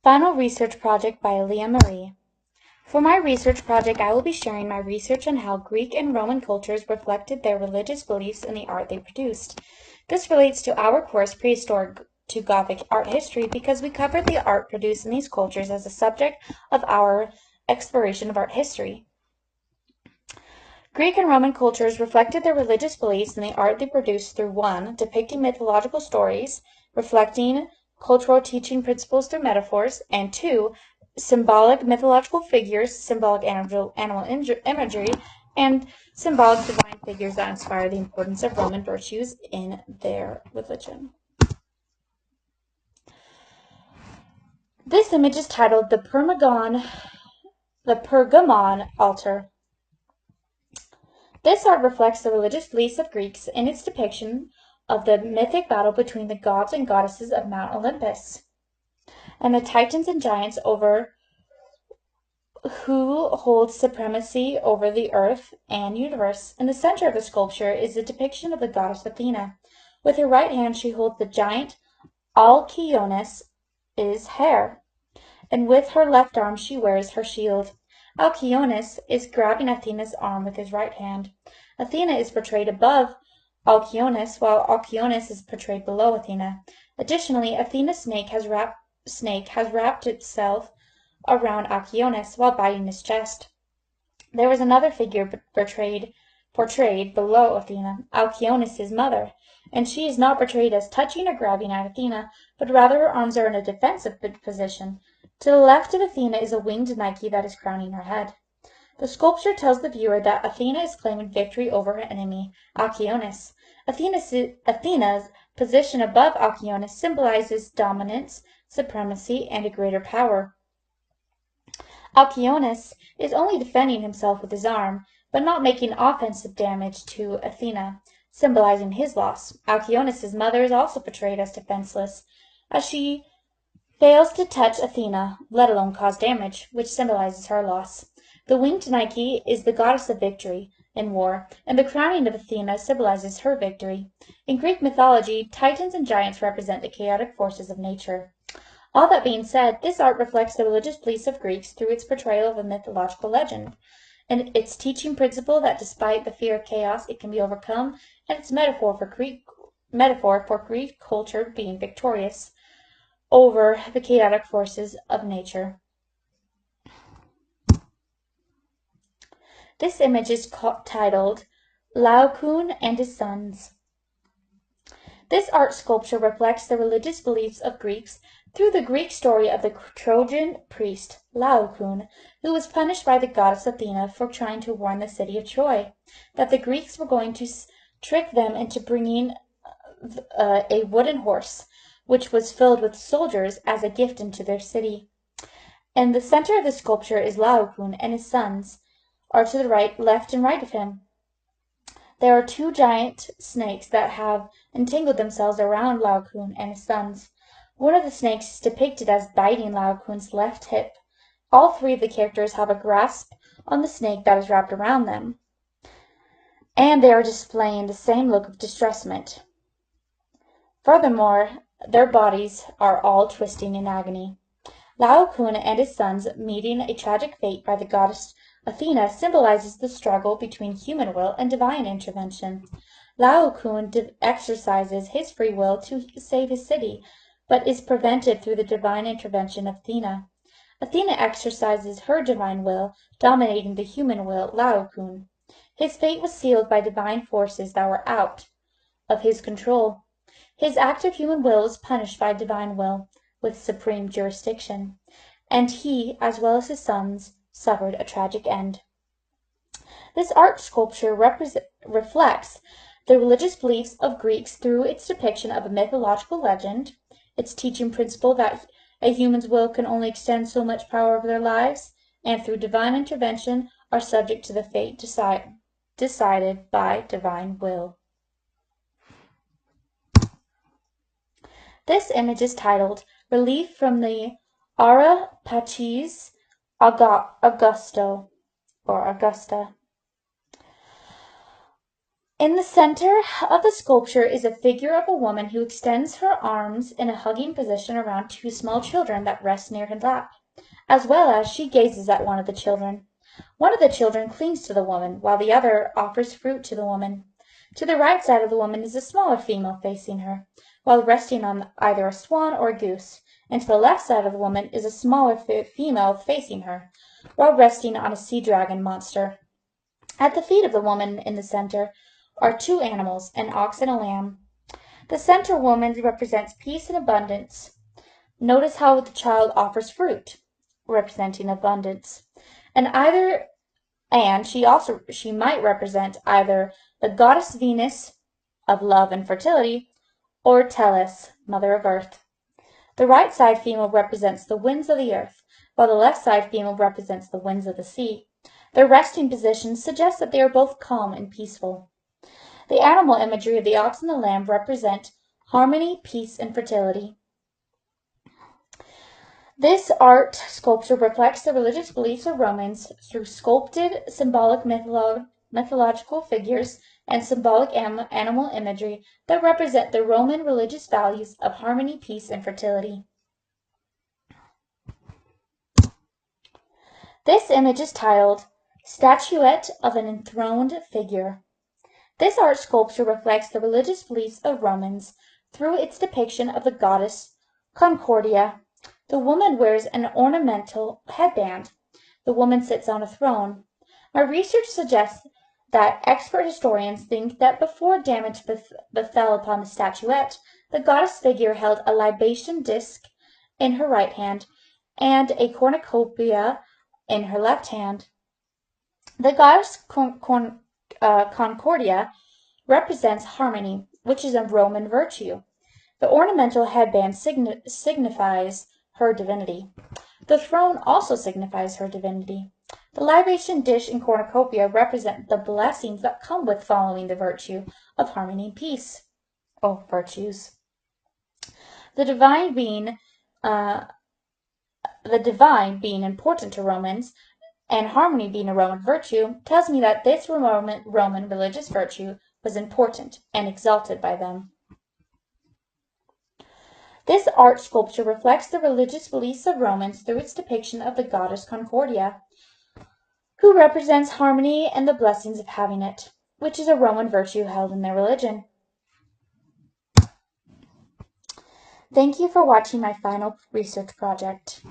Final research project by Aleya Marie. For my research project, I will be sharing my research on how Greek and Roman cultures reflected their religious beliefs in the art they produced. This relates to our course Prehistoric to Gothic Art History because we covered the art produced in these cultures as a subject of our exploration of art history. Greek and Roman cultures reflected their religious beliefs in the art they produced through 1. Depicting mythological stories, reflecting cultural teaching principles through metaphors, and 2. Symbolic mythological figures, symbolic animal imagery, and symbolic divine figures that inspire the importance of Roman virtues in their religion. This image is titled The Pergamon Altar. This art reflects the religious beliefs of Greeks in its depiction of the mythic battle between the gods and goddesses of Mount Olympus and the titans and giants over who holds supremacy over the earth and universe. In the center of the sculpture is a depiction of the goddess Athena. With her right hand she holds the giant Alkyone's hair, and with her left arm she wears her shield. Alkyone's is grabbing Athena's arm with his right hand. Athena is portrayed above Alkyone's, while Alkyone's is portrayed below Athena. Additionally, Athena's snake has wrapped itself around Alkyone's while biting his chest. There is another figure portrayed below Athena, Alkyone's mother, and she is not portrayed as touching or grabbing at Athena, but rather her arms are in a defensive position. To the left of Athena is a winged Nike that is crowning her head. The sculpture tells the viewer that Athena is claiming victory over her enemy, Alkyone's. Athena's position above Alkyone's symbolizes dominance, supremacy, and a greater power. Alkyone's is only defending himself with his arm, but not making offensive damage to Athena, symbolizing his loss. Alkyone's mother is also portrayed as defenseless, as she fails to touch Athena, let alone cause damage, which symbolizes her loss. The winged Nike is the goddess of victory in war, and the crowning of Athena symbolizes her victory. In Greek mythology, titans and giants represent the chaotic forces of nature. All that being said, this art reflects the religious beliefs of Greeks through its portrayal of a mythological legend, and its teaching principle that despite the fear of chaos, it can be overcome, and its metaphor for Greek culture being victorious over the chaotic forces of nature. This image is titled Laocoon and His Sons. This art sculpture reflects the religious beliefs of Greeks through the Greek story of the Trojan priest Laocoon, who was punished by the goddess Athena for trying to warn the city of Troy that the Greeks were going to trick them into bringing a wooden horse, which was filled with soldiers, as a gift into their city. In the center of the sculpture is Laocoon, and his sons are to the left and right of him. There are 2 giant snakes that have entangled themselves around Laocoon and his sons. One of the snakes is depicted as biting Laocoon's left hip. All 3 of the characters have a grasp on the snake that is wrapped around them, and they are displaying the same look of distressment. Furthermore, their bodies are all twisting in agony. Laocoon and his sons meeting a tragic fate by the goddess Athena symbolizes the struggle between human will and divine intervention. Laocoon exercises his free will to save his city, but is prevented through the divine intervention of Athena. Athena exercises her divine will, dominating the human will, Laocoon. His fate was sealed by divine forces that were out of his control. His act of human will was punished by divine will, with supreme jurisdiction, and he, as well as his sons, suffered a tragic end. This art sculpture reflects the religious beliefs of Greeks through its depiction of a mythological legend, its teaching principle that a human's will can only extend so much power over their lives, and through divine intervention are subject to the fate decided by divine will. This image is titled Relief from the Ara Pacis Augusta. In the center of the sculpture is a figure of a woman who extends her arms in a hugging position around two small children that rest near her lap, as well as she gazes at one of the children. One of the children clings to the woman, while the other offers fruit to the woman. To the right side of the woman is a smaller female facing her, while resting on either a swan or a goose, and to the left side of the woman is a smaller female facing her, while resting on a sea dragon monster. At the feet of the woman in the center are two animals, an ox and a lamb. The center woman represents peace and abundance. Notice how the child offers fruit, representing abundance. She might represent either the goddess Venus of love and fertility, or Tellus, mother of earth. The right side female represents the winds of the earth, while the left side female represents the winds of the sea. Their resting positions suggest that they are both calm and peaceful. The animal imagery of the ox and the lamb represent harmony, peace, and fertility. This art sculpture reflects the religious beliefs of Romans through sculpted symbolic mythological figures and symbolic animal imagery that represent the Roman religious values of harmony, peace, and fertility. This image is titled Statuette of an Enthroned Figure. This art sculpture reflects the religious beliefs of Romans through its depiction of the goddess Concordia. The woman wears an ornamental headband. The woman sits on a throne. My research suggests that expert historians think that before damage befell upon the statuette, the goddess figure held a libation disc in her right hand and a cornucopia in her left hand. The goddess Concordia represents harmony, which is a Roman virtue. The ornamental headband signifies her divinity. The throne also signifies her divinity. The libation dish and cornucopia represent the blessings that come with following the virtue of harmony and peace. Virtues. The divine being important to Romans, and harmony being a Roman virtue, tells me that this Roman religious virtue was important and exalted by them. This art sculpture reflects the religious beliefs of Romans through its depiction of the goddess Concordia, who represents harmony and the blessings of having it, which is a Roman virtue held in their religion. Thank you for watching my final research project.